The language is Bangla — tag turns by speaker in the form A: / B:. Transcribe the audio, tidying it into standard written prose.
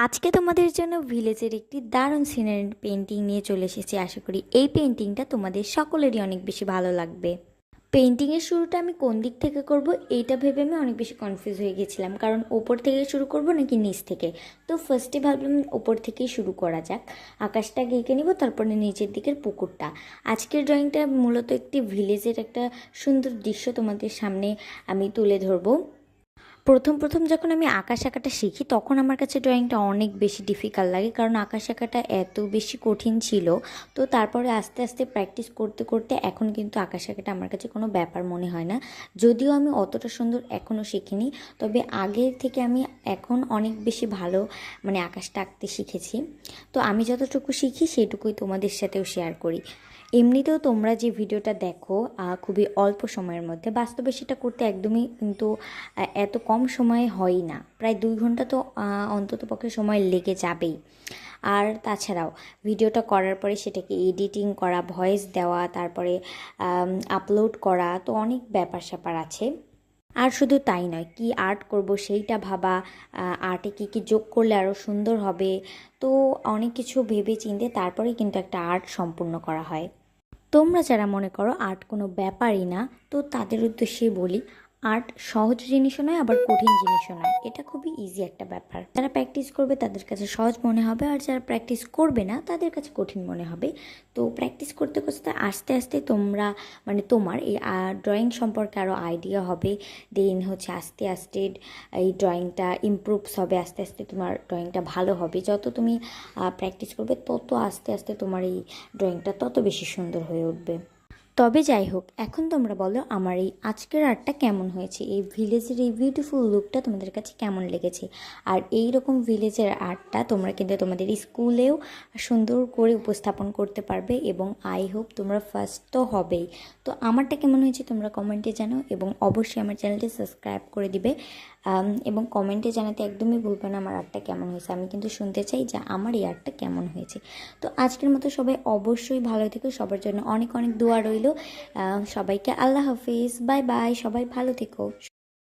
A: আজকে তোমাদের জন্য ভিলেজের একটি দারুণ সিনারি পেন্টিং নিয়ে চলে এসেছি। আশা করি এই পেন্টিংটা তোমাদের সকলেরই অনেক বেশি ভালো লাগবে। পেন্টিংয়ের শুরুটা আমি কোন দিক থেকে করব এইটা ভেবে আমি অনেক বেশি কনফিউজ হয়ে গেছিলাম, কারণ ওপর থেকে শুরু করব নাকি নিচ থেকে। তো ফার্স্টে ভাবলাম ওপর থেকেই শুরু করা যাক, আকাশটা এঁকে নিব, তারপরে নিচের দিকের পুকুরটা। আজকের ড্রয়িংটা মূলত একটি ভিলেজের একটা সুন্দর দৃশ্য তোমাদের সামনে আমি তুলে ধরবো। প্রথম যখন আমি আঁকা আঁকাটা শিখি তখন আমার কাছে ড্রয়িংটা অনেক বেশি ডিফিকাল্ট লাগে, কারণ আঁকা আঁকাটা এত বেশি কঠিন ছিল। তো তারপরে আস্তে আস্তে প্র্যাকটিস করতে করতে এখন কিন্তু আঁকা আঁকাটা আমার কাছে কোনো ব্যাপার মনে হয় না। যদিও আমি অতটা সুন্দর এখনও শিখিনি, তবে আগের থেকে আমি এখন অনেক বেশি ভালো আকাশটা আঁকতে শিখেছি। তো আমি যতটুকু শিখি সেটুকুই তোমাদের সাথেও শেয়ার করি। এমনিতেও তোমরা যে ভিডিওটা দেখো খুবই অল্প সময়ের মধ্যে, বাস্তবে সেটা করতে একদমই কিন্তু এত কম সময়ে হয়ই না, প্রায় 2 ঘন্টা তো অন্তত পক্ষে সময় লেগে যাবেই। আর তাছাড়াও ভিডিওটা করার পরে সেটাকে এডিটিং করা, ভয়েস দেওয়া, তারপরে আপলোড করা, তো অনেক ব্যাপার স্যাপার আছে। আর শুধু তাই নয়, কি আর্ট করব সেইটা ভাবা, আর্টে কী কী যোগ করলে আরও সুন্দর হবে, তো অনেক কিছু ভেবে চিন্তে তারপরেই কিন্তু একটা আর্ট সম্পূর্ণ করা হয়। তোমরা যারা মনে করো আর্ট কোনো ব্যাপারই না, তো তাদের উদ্দেশ্যে বলি, আর্ট সহজ জিনিসও নয় আবার কঠিন জিনিসও নয়, এটা খুবই ইজি একটা ব্যাপার। যারা প্র্যাকটিস করবে তাদের কাছে সহজ মনে হবে, আর যারা প্র্যাকটিস করবে না তাদের কাছে কঠিন মনে হবে। তো প্র্যাকটিস করতে করতে আস্তে আস্তে তোমরা তোমার এই ড্রয়িং সম্পর্কে আরও আইডিয়া হবে। দেন হচ্ছে আস্তে আস্তে এই ড্রয়িংটা ইমপ্রুভস হবে, আস্তে আস্তে তোমার ড্রয়িংটা ভালো হবে। যত তুমি প্র্যাকটিস করবে তত আস্তে আস্তে তোমার এই ড্রয়িংটা তত বেশি সুন্দর হয়ে উঠবে। তবে যাই হোক, এখন তোমরা বলো আমার এই আজকের আর্টটা কেমন হয়েছে, এই ভিলেজের এই বিউটিফুল লুকটা তোমাদের কাছে কেমন লেগেছে। আর এই রকম ভিলেজের আর্টটা তোমরা কিন্তু তোমাদের স্কুলেও সুন্দর করে উপস্থাপন করতে পারবে, এবং আই হোপ তোমরা ফার্স্ট তো হবেই। তো আমারটা কেমন হয়েছে তোমরা কমেন্টে জানাও, এবং অবশ্যই আমার চ্যানেলটি সাবস্ক্রাইব করে দিবে। এবং কমেন্টে জানাতে একদমই ভুলবে না আমার আর্টটা কেমন হয়েছে, আমি কিন্তু শুনতে চাই যে আমার এই আর্টটা কেমন হয়েছে। তো আজকের মতো সবাই অবশ্যই ভালো থেকো, সবার জন্য অনেক অনেক দোয়া রইল। সবাইকে আল্লাহ হাফিজ, বাই বাই, সবাই ভালো থেকো।